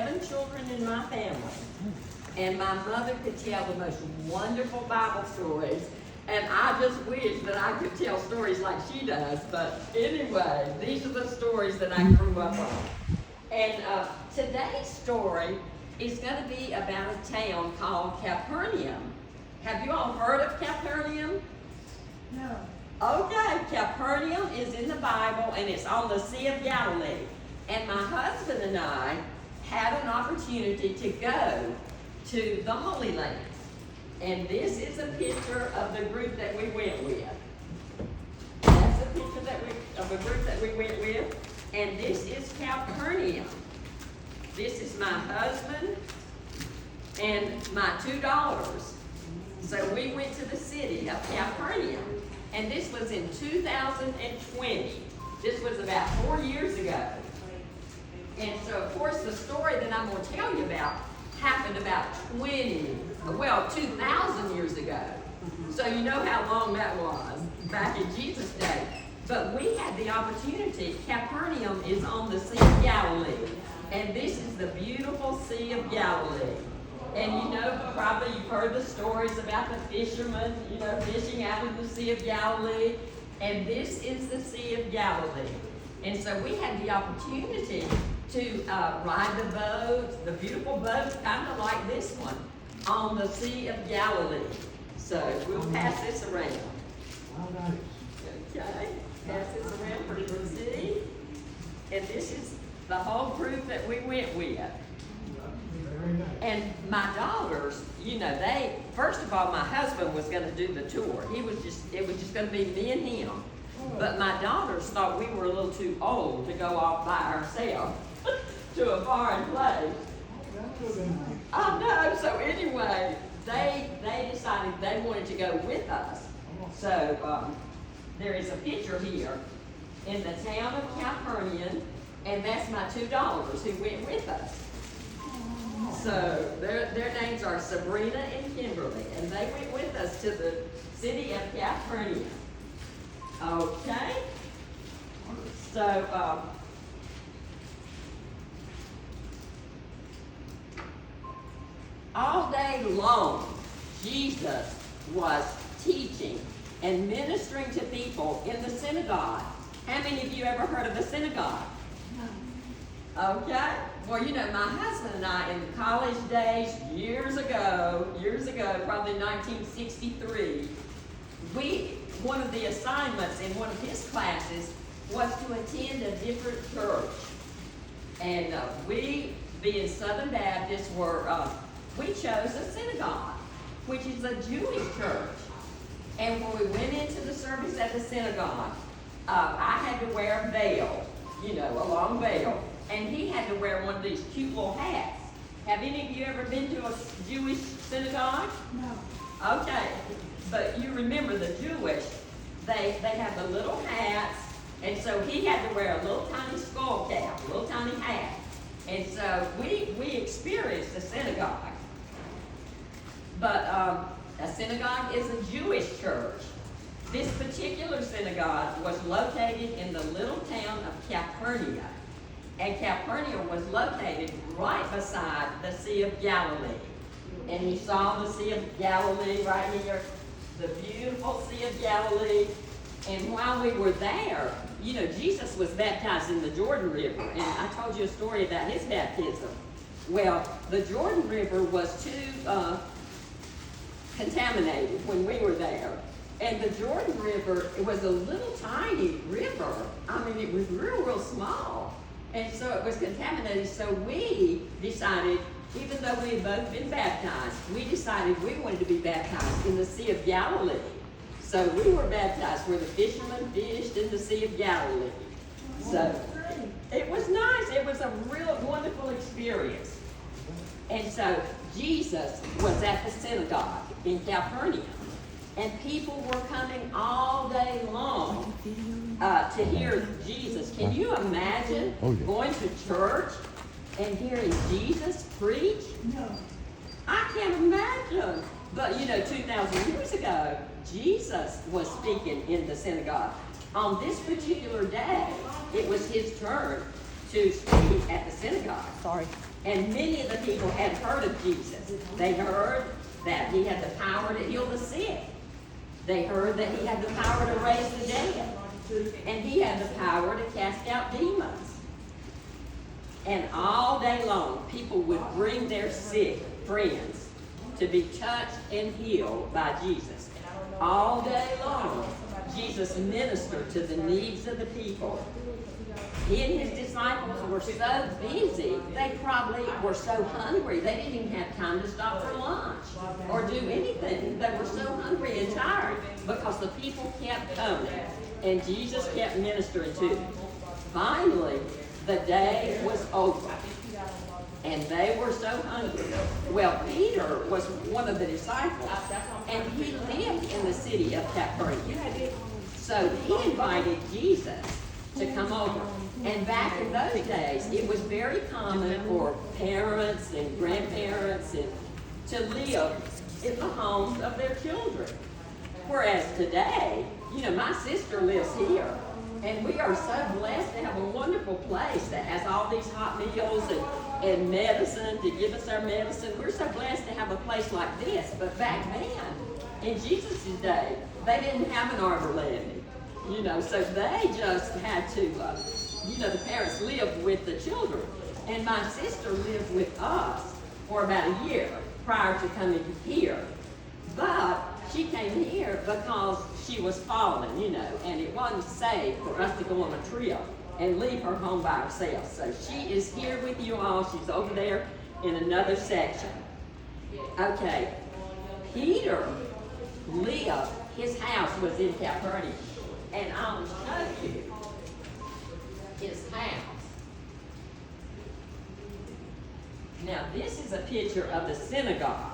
7 children in my family. And my mother could tell the most wonderful Bible stories. And I just wish that I could tell stories like she does. But anyway, these are the stories that I grew up on. And today's story is going to be about a town called Capernaum. Have you all heard of Capernaum? No. Okay, Capernaum is in the Bible, and it's on the Sea of Galilee. And my husband and I had an opportunity to go to the Holy Land. And this is a picture of the group that we went with. That's a picture of a group that we went with. And this is Capernaum. This is my husband and my 2 daughters. So we went to the city of Capernaum. And this was in 2020. This was about 4 years ago. And so, of course, the story that I'm going to tell you about happened about 2,000 years ago. So you know how long that was, back in Jesus' day. But we had the opportunity. Capernaum is on the Sea of Galilee. And this is the beautiful Sea of Galilee. And you know, probably you've heard the stories about the fishermen, fishing out in the Sea of Galilee. And this is the Sea of Galilee. And so we had the opportunity to ride the boats, the beautiful boats, kind of like this one, on the Sea of Galilee. So we'll pass this around. Okay, pass this around for you to see. And this is the whole group that we went with. And my daughters, first of all, my husband was going to do the tour. It was just going to be me and him. But my daughters thought we were a little too old to go off by ourselves to a foreign place. I know. So anyway, they decided they wanted to go with us. So there is a picture here in the town of Capernaum, and that's my 2 daughters who went with us. So their names are Sabrina and Kimberly, and they went with us to the city of Capernaum. Okay? So, all day long, Jesus was teaching and ministering to people in the synagogue. How many of you ever heard of a synagogue? Okay. Well, my husband and I, in the college days, years ago, probably 1963, one of the assignments in one of his classes was to attend a different church. And we, being Southern Baptists, we chose a synagogue, which is a Jewish church. And when we went into the service at the synagogue, I had to wear a veil, a long veil. And he had to wear one of these cute little hats. Have any of you ever been to a Jewish synagogue? No. Okay. But you remember the Jewish, they have the little hats, and so he had to wear a little tiny skull cap, a little tiny hat. And so we experienced a synagogue. But a synagogue is a Jewish church. This particular synagogue was located in the little town of Capernaum. And Capernaum was located right beside the Sea of Galilee. And you saw the Sea of Galilee right here, the beautiful Sea of Galilee. And while we were there, Jesus was baptized in the Jordan River. And I told you a story about his baptism. Well, the Jordan River was too contaminated when we were there. And the Jordan River, it was a little tiny river. I mean, it was real small. And so it was contaminated. So we decided, even though we had both been baptized, we decided we wanted to be baptized in the Sea of Galilee. So we were baptized where the fishermen fished in the Sea of Galilee. So it was nice. It was a real wonderful experience. And so Jesus was at the synagogue in Capernaum. And people were coming all day long to hear Jesus. Can you imagine going to church and hearing Jesus preach? No. I can't imagine. But 2,000 years ago, Jesus was speaking in the synagogue. On this particular day, it was his turn to speak at the synagogue. Sorry. And many of the people had heard of Jesus. They heard that he had the power to heal the sick. They heard that he had the power to raise the dead. And he had the power to cast out demons. And all day long, people would bring their sick friends to be touched and healed by Jesus. All day long, Jesus ministered to the needs of the people. He and his disciples were so busy, they probably were so hungry, they didn't even have time to stop for lunch or do anything. They were so hungry and tired because the people kept coming and Jesus kept ministering to them. Finally, the day was over and they were so hungry. Well, Peter was one of the disciples and he lived in the city of Capernaum. So he invited Jesus to come over. And back in those days, it was very common for parents and grandparents to live in the homes of their children. Whereas today, my sister lives here. And we are so blessed to have a wonderful place that has all these hot meals and medicine to give us our medicine. We're so blessed to have a place like this. But back then, in Jesus' day, they didn't have an arbor landing. So they just had to, the parents lived with the children. And my sister lived with us for about a year prior to coming here. But she came here because she was fallen, and it wasn't safe for us to go on a trip and leave her home by herself. So she is here with you all. She's over there in another section. Okay, Peter lived, his house was in Capernaum. And I'll show you his house. Now, this is a picture of the synagogue.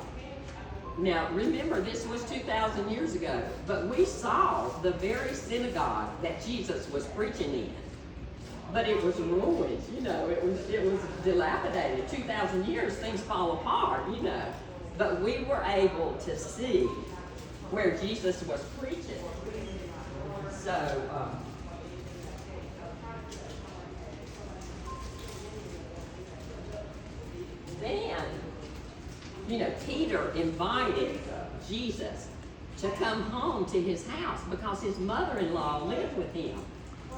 Now, remember, this was 2,000 years ago, but we saw the very synagogue that Jesus was preaching in. But it was ruined, it was dilapidated. 2,000 years, things fall apart, But we were able to see where Jesus was preaching. So, then, Peter invited Jesus to come home to his house because his mother-in-law lived with him.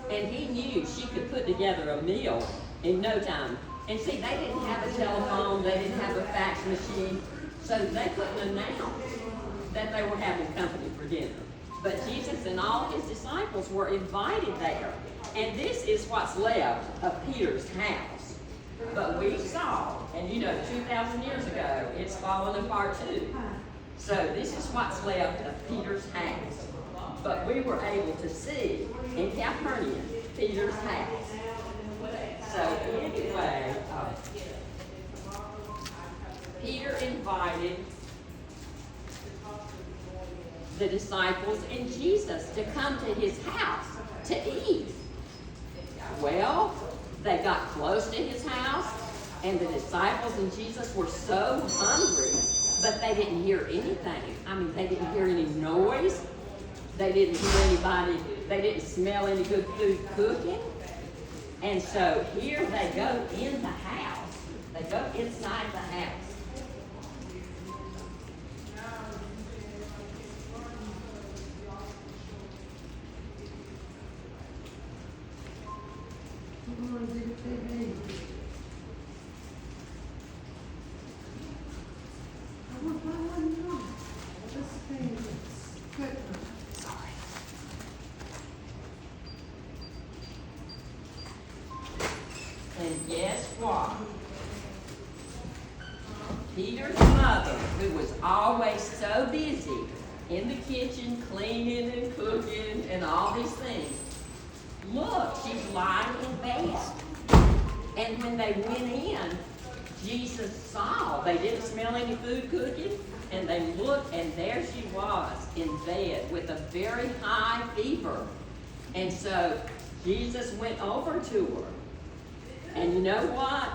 And he knew she could put together a meal in no time. And see, they didn't have a telephone, they didn't have a fax machine, so they couldn't announce that they were having company for dinner. But Jesus and all his disciples were invited there. And this is what's left of Peter's house. But we saw, and 2,000 years ago, it's fallen apart too. So this is what's left of Peter's house. But we were able to see in Capernaum, Peter's house. So anyway, Peter invited the disciples and Jesus to come to his house to eat. Well, they got close to his house, and the disciples and Jesus were so hungry, but they didn't hear anything. They didn't hear any noise. They didn't hear anybody. They didn't smell any good food cooking. And so here they go in the house. They go inside the house. And guess what? Peter's mother, who was always so busy in the kitchen, cleaning and cooking and all these things, look, she's lying in bed. And when they went in, Jesus saw they didn't smell any food cooking, and they looked, and there she was in bed with a very high fever. And so Jesus went over to her. And you know what?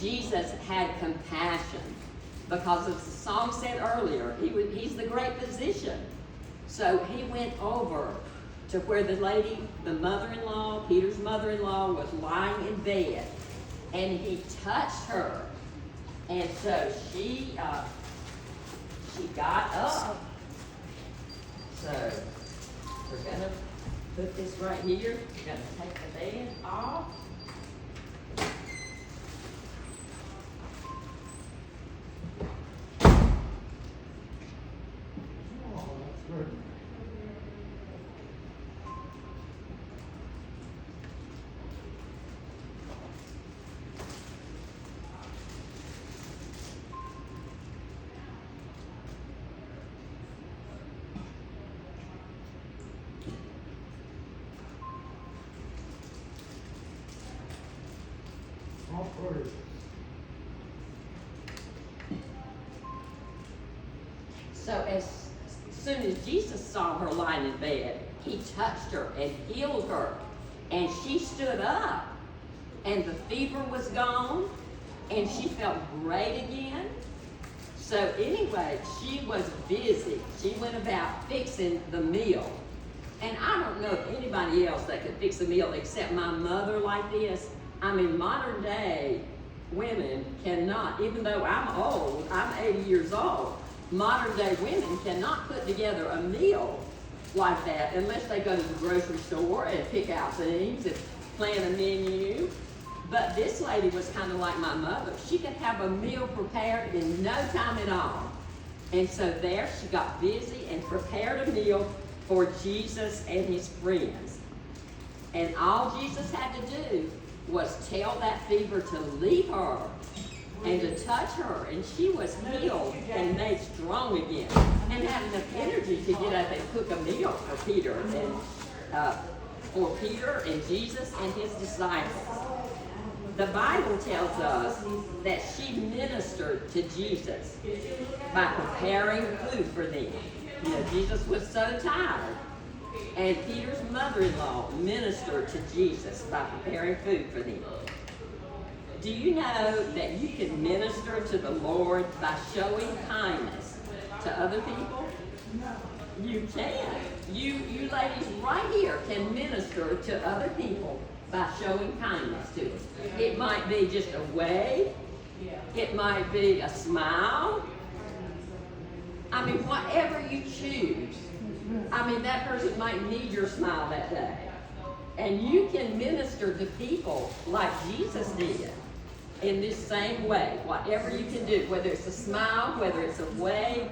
Jesus had compassion, because as the song said earlier, he's the great physician. So he went over to where the lady, the mother-in-law, Peter's mother-in-law, was lying in bed. and he touched her. And so she got up. So we're gonna put this right here. We're gonna take the band off. So as soon as Jesus saw her lying in bed, he touched her and healed her. And she stood up, and the fever was gone, and she felt great again. So anyway, she was busy. She went about fixing the meal. And I don't know of anybody else that could fix a meal except my mother like this. I mean, modern day women cannot, even though I'm old, I'm 80 years old, modern day women cannot put together a meal like that unless they go to the grocery store and pick out things and plan a menu. But this lady was kind of like my mother. She could have a meal prepared in no time at all. And so there she got busy and prepared a meal for Jesus and his friends. And all Jesus had to do was tell that fever to leave her and to touch her, and she was healed and made strong again and had enough energy to get up and cook a meal for Peter and Jesus and his disciples. The Bible tells us that she ministered to Jesus by preparing food for them. You know, Jesus was so tired. And Peter's mother-in-law ministered to Jesus by preparing food for them. Do you know that you can minister to the Lord by showing kindness to other people? You can. You ladies right here can minister to other people by showing kindness to them. It might be just a wave. It might be a smile. I mean, whatever you choose. I mean, that person might need your smile that day. And you can minister to people like Jesus did in this same way. Whatever you can do, whether it's a smile, whether it's a wave,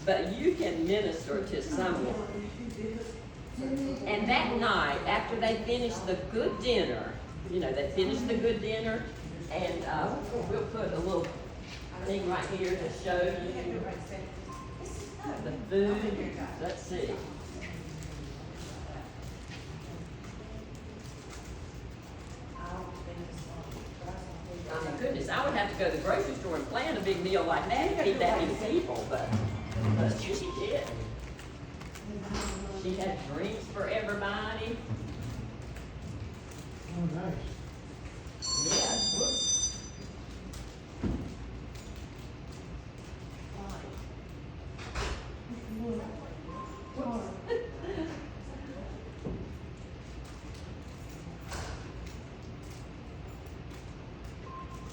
but you can minister to someone. And that night, after they finished the good dinner, you know, they finished the good dinner, and we'll put a little thing right here to show you the food. Let's see. Oh my goodness, I would have to go to the grocery store and plan a big meal like that to feed that many people, but she did. She had drinks for everybody. Oh, nice. Yeah, whoops.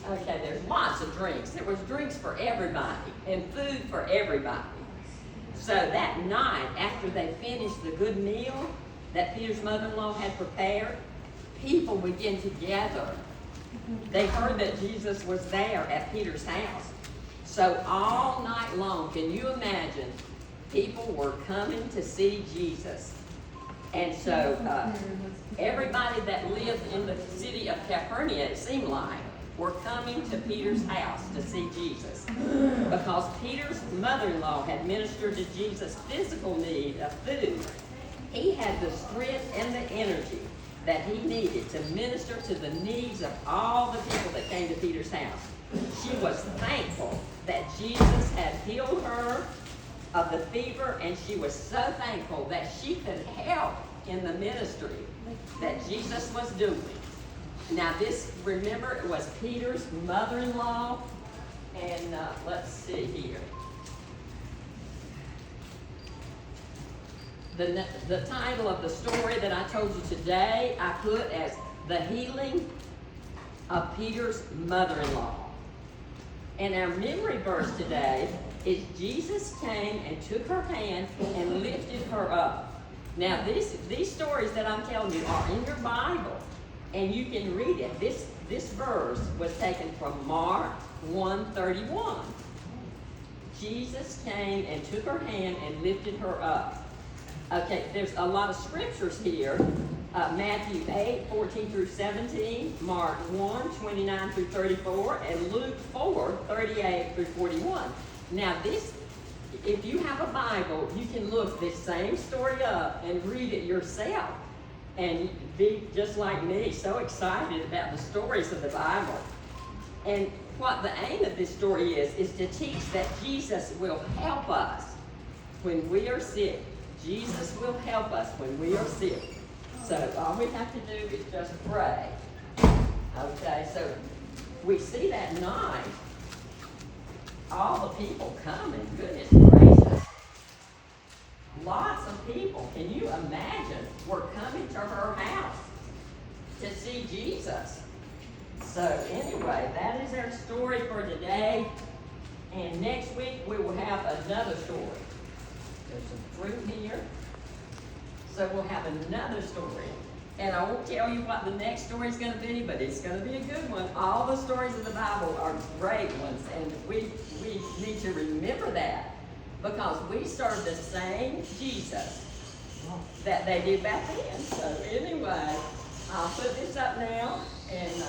Okay, there's lots of drinks. There was drinks for everybody and food for everybody. So that night, after they finished the good meal that Peter's mother-in-law had prepared, people began to gather. They heard that Jesus was there at Peter's house. So all night long, can you imagine, people were coming to see Jesus. And so everybody that lived in the city of Capernaum, it seemed like, were coming to Peter's house to see Jesus. Because Peter's mother-in-law had ministered to Jesus' physical need of food. He had the strength and the energy that he needed to minister to the needs of all the people that came to Peter's house. She was thankful that Jesus had healed her of the fever, and she was so thankful that she could help in the ministry that Jesus was doing. Now this, remember, it was Peter's mother-in-law, and let's see here. The title of the story that I told you today, I put as The Healing of Peter's mother-in-law. And our memory verse today is Jesus came and took her hand and lifted her up. Now these stories that I'm telling you are in your Bible, and you can read it. This verse was taken from Mark 1:31. Jesus came and took her hand and lifted her up. Okay, there's a lot of scriptures here. Matthew 8:14 through 17, Mark 1:29 through 34, and Luke 4:38 through 41. Now if you have a Bible, you can look this same story up and read it yourself. And be just like me, so excited about the stories of the Bible. And what the aim of this story is to teach that Jesus will help us when we are sick. Jesus will help us when we are sick. So all we have to do is just pray. Okay, so we see that night, all the people coming, goodness gracious. Lots of people, can you imagine, were coming to her house to see Jesus. So anyway, that is our story for today. And next week we will have another story. There's some fruit here. So we'll have another story. And I won't tell you what the next story is going to be, but it's going to be a good one. All the stories of the Bible are great ones, and we need to remember that, because we serve the same Jesus that they did back then. So anyway, I'll put this up now, and